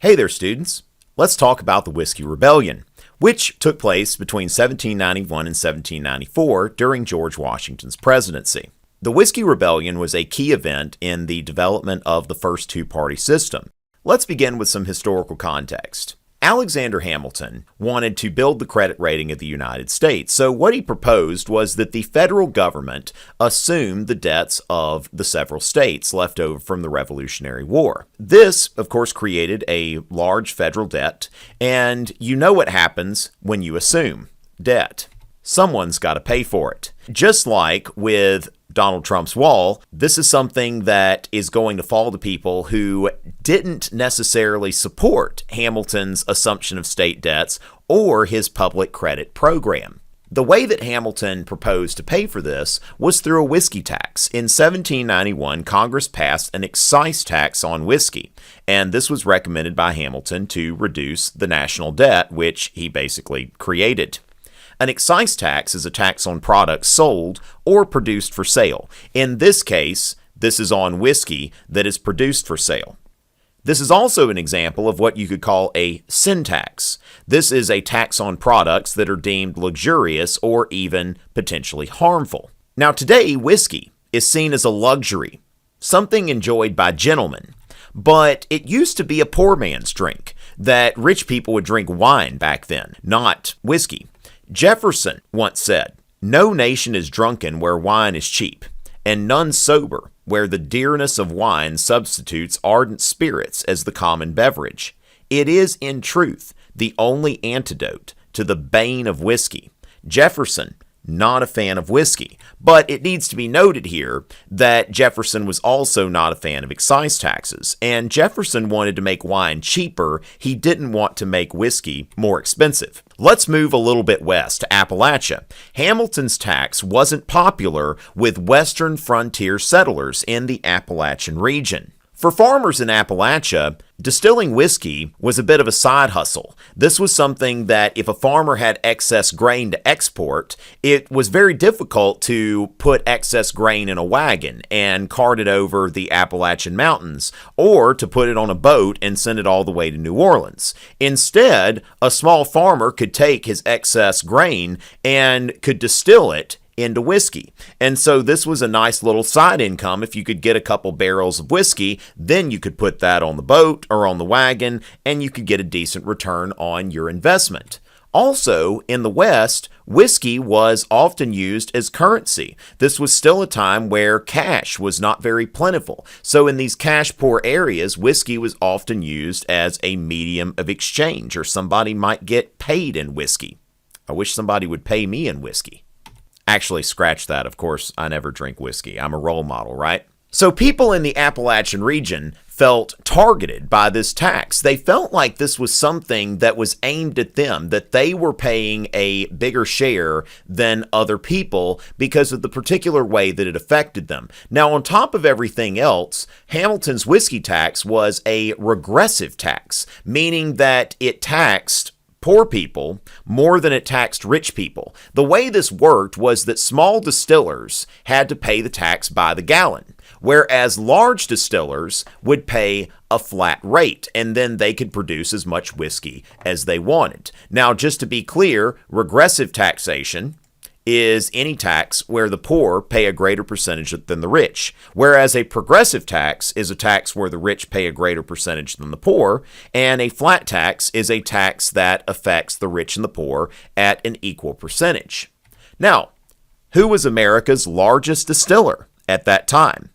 Hey there, students. Let's talk about the Whiskey Rebellion, which took place between 1791 and 1794 during George Washington's presidency. The Whiskey Rebellion was a key event in the development of the first two-party system. Let's begin with some historical context. Alexander Hamilton wanted to build the credit rating of the United States, so what he proposed was that the federal government assume the debts of the several states left over from the Revolutionary War. This, of course, created a large federal debt, and you know what happens when you assume debt. Someone's got to pay for it. Just like with Donald Trump's wall, this is something that is going to fall to people who didn't necessarily support Hamilton's assumption of state debts or his public credit program. The way that Hamilton proposed to pay for this was through a whiskey tax. In 1791, Congress passed an excise tax on whiskey, and this was recommended by Hamilton to reduce the national debt, which he basically created. An excise tax is a tax on products sold or produced for sale. In this case, this is on whiskey that is produced for sale. This is also an example of what you could call a sin tax. This is a tax on products that are deemed luxurious or even potentially harmful. Now today, whiskey is seen as a luxury, something enjoyed by gentlemen. But it used to be a poor man's drink, that rich people would drink wine back then, not whiskey. Jefferson once said, "No nation is drunken where wine is cheap, and none sober where the dearness of wine substitutes ardent spirits as the common beverage. It is, in truth, the only antidote to the bane of whiskey." Jefferson, not a fan of whiskey, but it needs to be noted here that Jefferson was also not a fan of excise taxes, and Jefferson wanted to make wine cheaper. He didn't want to make whiskey more expensive. Let's move a little bit west to Appalachia. Hamilton's tax wasn't popular with western frontier settlers in the Appalachian region. For farmers in Appalachia, distilling whiskey was a bit of a side hustle. This was something that if a farmer had excess grain to export, it was very difficult to put excess grain in a wagon and cart it over the Appalachian Mountains, or to put it on a boat and send it all the way to New Orleans. Instead, a small farmer could take his excess grain and could distill it into whiskey. And so this was a nice little side income. If you could get a couple barrels of whiskey, then you could put that on the boat or on the wagon, and you could get a decent return on your investment. Also, in the West, whiskey was often used as currency. This was still a time where cash was not very plentiful. So in these cash-poor areas, whiskey was often used as a medium of exchange, or somebody might get paid in whiskey. I wish somebody would pay me in whiskey. Actually, scratch that. Of course, I never drink whiskey. I'm a role model, right? So people in the Appalachian region felt targeted by this tax. They felt like this was something that was aimed at them, that they were paying a bigger share than other people because of the particular way that it affected them. Now, on top of everything else, Hamilton's whiskey tax was a regressive tax, meaning that it taxed poor people more than it taxed rich people. The way this worked was that small distillers had to pay the tax by the gallon, whereas large distillers would pay a flat rate, and then they could produce as much whiskey as they wanted. Now, just to be clear, regressive taxation is any tax where the poor pay a greater percentage than the rich, whereas a progressive tax is a tax where the rich pay a greater percentage than the poor, and a flat tax is a tax that affects the rich and the poor at an equal percentage. Now, who was America's largest distiller at that time?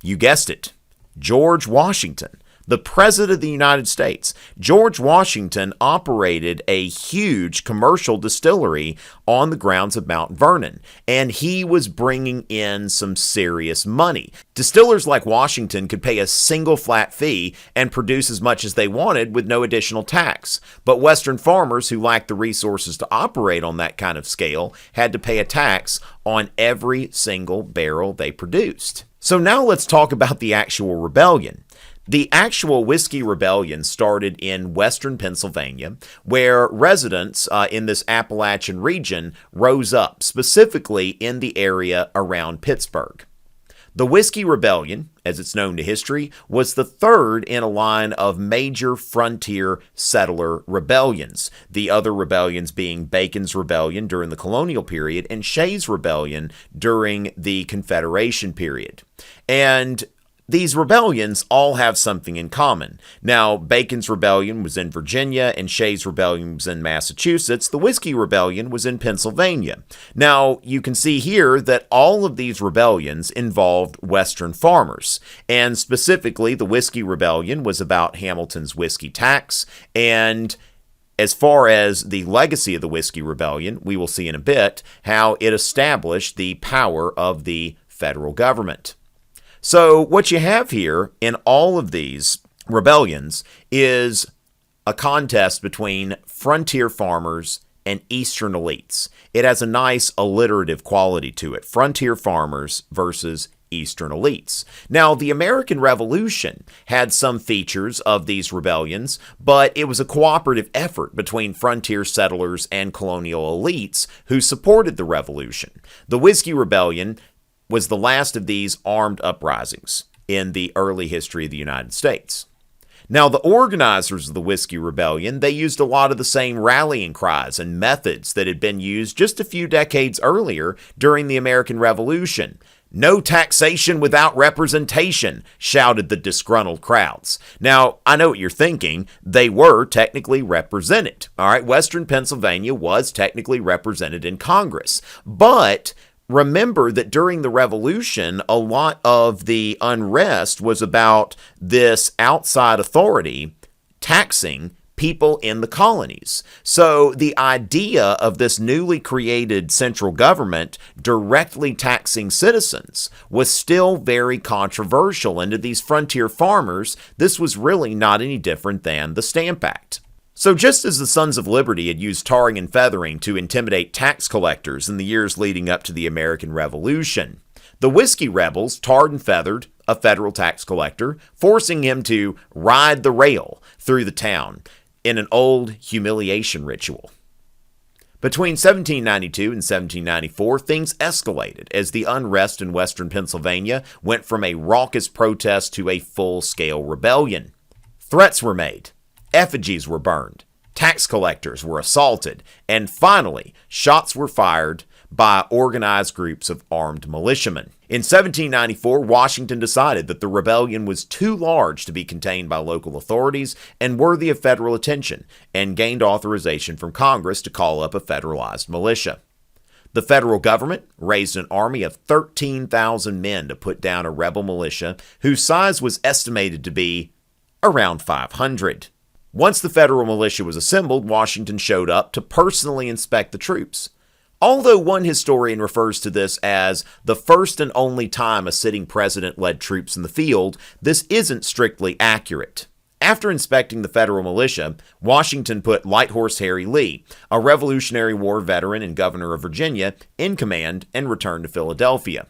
You guessed it, George Washington. The President of the United States. George Washington operated a huge commercial distillery on the grounds of Mount Vernon, and he was bringing in some serious money. Distillers like Washington could pay a single flat fee and produce as much as they wanted with no additional tax. But Western farmers who lacked the resources to operate on that kind of scale had to pay a tax on every single barrel they produced. So now let's talk about the actual rebellion. The actual Whiskey Rebellion started in western Pennsylvania, where residents in this Appalachian region rose up, specifically in the area around Pittsburgh. The Whiskey Rebellion, as it's known to history, was the third in a line of major frontier settler rebellions, the other rebellions being Bacon's Rebellion during the colonial period and Shays' Rebellion during the Confederation period. And these rebellions all have something in common. Now, Bacon's Rebellion was in Virginia and Shays' Rebellion was in Massachusetts. The Whiskey Rebellion was in Pennsylvania. Now, you can see here that all of these rebellions involved Western farmers. And specifically, the Whiskey Rebellion was about Hamilton's whiskey tax. And as far as the legacy of the Whiskey Rebellion, we will see in a bit how it established the power of the federal government. So what you have here in all of these rebellions is a contest between frontier farmers and Eastern elites. It has a nice alliterative quality to it. Frontier farmers versus Eastern elites. Now, the American Revolution had some features of these rebellions, but it was a cooperative effort between frontier settlers and colonial elites who supported the revolution. The Whiskey Rebellion was the last of these armed uprisings in the early history of the United States. Now, the organizers of the Whiskey Rebellion, they used a lot of the same rallying cries and methods that had been used just a few decades earlier during the American Revolution. "No taxation without representation," shouted the disgruntled crowds. Now, I know what you're thinking. They were technically represented. All right, Western Pennsylvania was technically represented in Congress. But remember that during the Revolution, a lot of the unrest was about this outside authority taxing people in the colonies. So the idea of this newly created central government directly taxing citizens was still very controversial. And to these frontier farmers, this was really not any different than the Stamp Act. So just as the Sons of Liberty had used tarring and feathering to intimidate tax collectors in the years leading up to the American Revolution, the Whiskey Rebels tarred and feathered a federal tax collector, forcing him to ride the rail through the town in an old humiliation ritual. Between 1792 and 1794, things escalated as the unrest in western Pennsylvania went from a raucous protest to a full-scale rebellion. Threats were made. Effigies were burned, tax collectors were assaulted, and finally, shots were fired by organized groups of armed militiamen. In 1794, Washington decided that the rebellion was too large to be contained by local authorities and worthy of federal attention, and gained authorization from Congress to call up a federalized militia. The federal government raised an army of 13,000 men to put down a rebel militia whose size was estimated to be around 500. Once the federal militia was assembled, Washington showed up to personally inspect the troops. Although one historian refers to this as the first and only time a sitting president led troops in the field, this isn't strictly accurate. After inspecting the federal militia, Washington put Light Horse Harry Lee, a Revolutionary War veteran and governor of Virginia, in command and returned to Philadelphia.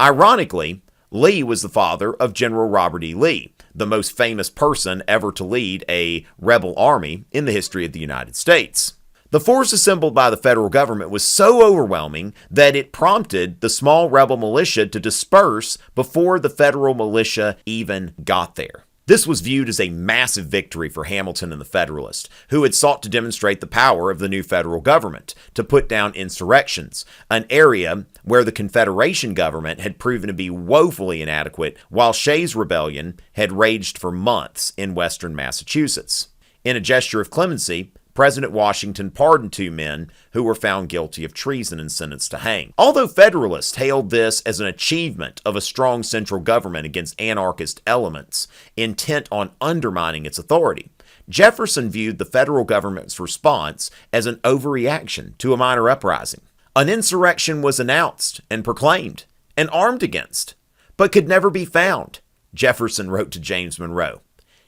Ironically, Lee was the father of General Robert E. Lee, the most famous person ever to lead a rebel army in the history of the United States. The force assembled by the federal government was so overwhelming that it prompted the small rebel militia to disperse before the federal militia even got there. This was viewed as a massive victory for Hamilton and the Federalists, who had sought to demonstrate the power of the new federal government to put down insurrections, an area where the Confederation government had proven to be woefully inadequate, while Shays' Rebellion had raged for months in western Massachusetts. In a gesture of clemency, President Washington pardoned 2 men who were found guilty of treason and sentenced to hang. Although Federalists hailed this as an achievement of a strong central government against anarchist elements intent on undermining its authority, Jefferson viewed the federal government's response as an overreaction to a minor uprising. An insurrection was announced and proclaimed and armed against, but could never be found, Jefferson wrote to James Monroe.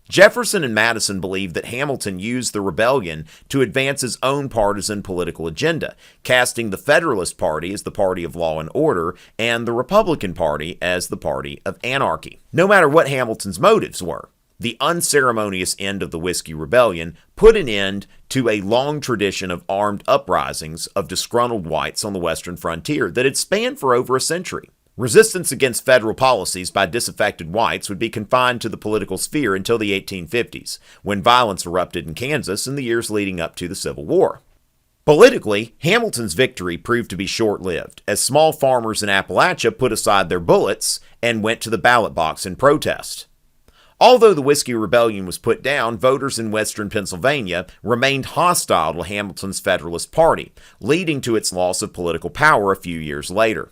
Jefferson and Madison believed that Hamilton used the rebellion to advance his own partisan political agenda, casting the Federalist Party as the party of law and order and the Republican Party as the party of anarchy. No matter what Hamilton's motives were, the unceremonious end of the Whiskey Rebellion put an end to a long tradition of armed uprisings of disgruntled whites on the western frontier that had spanned for over a century. Resistance against federal policies by disaffected whites would be confined to the political sphere until the 1850s, when violence erupted in Kansas in the years leading up to the Civil War. Politically, Hamilton's victory proved to be short-lived, as small farmers in Appalachia put aside their bullets and went to the ballot box in protest. Although the Whiskey Rebellion was put down, voters in western Pennsylvania remained hostile to Hamilton's Federalist Party, leading to its loss of political power a few years later.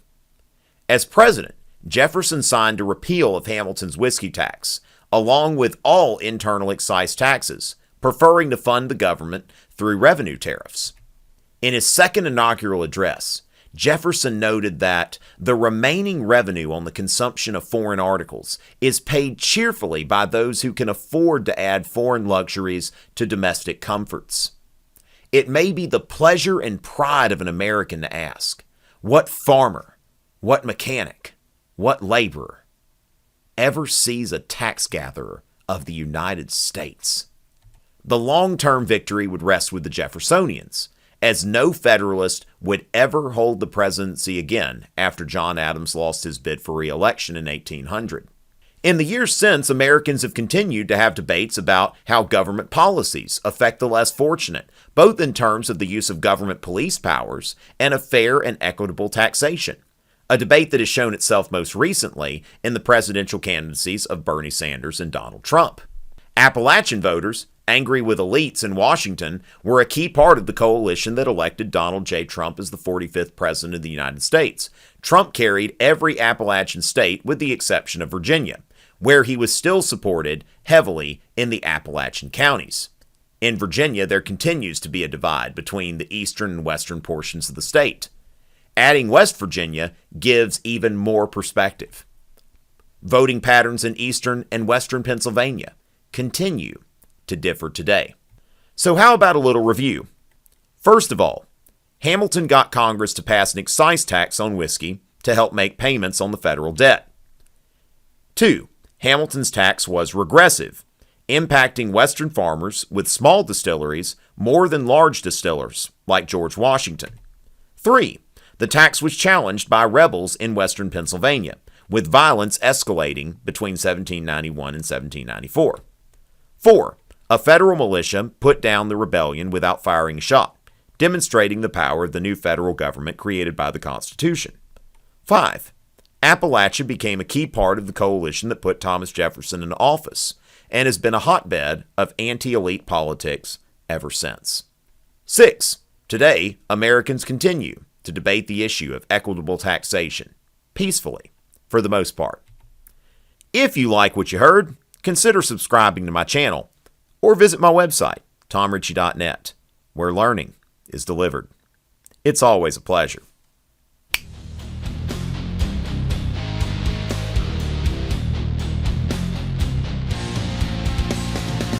As president, Jefferson signed a repeal of Hamilton's whiskey tax, along with all internal excise taxes, preferring to fund the government through revenue tariffs. In his second inaugural address, Jefferson noted that the remaining revenue on the consumption of foreign articles is paid cheerfully by those who can afford to add foreign luxuries to domestic comforts. It may be the pleasure and pride of an American to ask, what farmer, what mechanic, what laborer ever sees a tax gatherer of the United States? The long-term victory would rest with the Jeffersonians, as no Federalist would ever hold the presidency again after John Adams lost his bid for re-election in 1800. In the years since, Americans have continued to have debates about how government policies affect the less fortunate, both in terms of the use of government police powers and of fair and equitable taxation, a debate that has shown itself most recently in the presidential candidacies of Bernie Sanders and Donald Trump. Appalachian voters, angry with elites in Washington, were a key part of the coalition that elected Donald J. Trump as the 45th President of the United States. Trump carried every Appalachian state with the exception of Virginia, where he was still supported heavily in the Appalachian counties. In Virginia, there continues to be a divide between the eastern and western portions of the state. Adding West Virginia gives even more perspective. Voting patterns in eastern and western Pennsylvania continue to differ today. So how about a little review? First of all, Hamilton got Congress to pass an excise tax on whiskey to help make payments on the federal debt. 2. Hamilton's tax was regressive, impacting western farmers with small distilleries more than large distillers like George Washington. 3. The tax was challenged by rebels in western Pennsylvania, with violence escalating between 1791 and 1794. 4. A federal militia put down the rebellion without firing a shot, demonstrating the power of the new federal government created by the Constitution. 5. Appalachia became a key part of the coalition that put Thomas Jefferson in office and has been a hotbed of anti-elite politics ever since. 6. Today, Americans continue to debate the issue of equitable taxation, peacefully, for the most part. If you like what you heard, consider subscribing to my channel or visit my website, tomrichey.net, where learning is delivered. It's always a pleasure.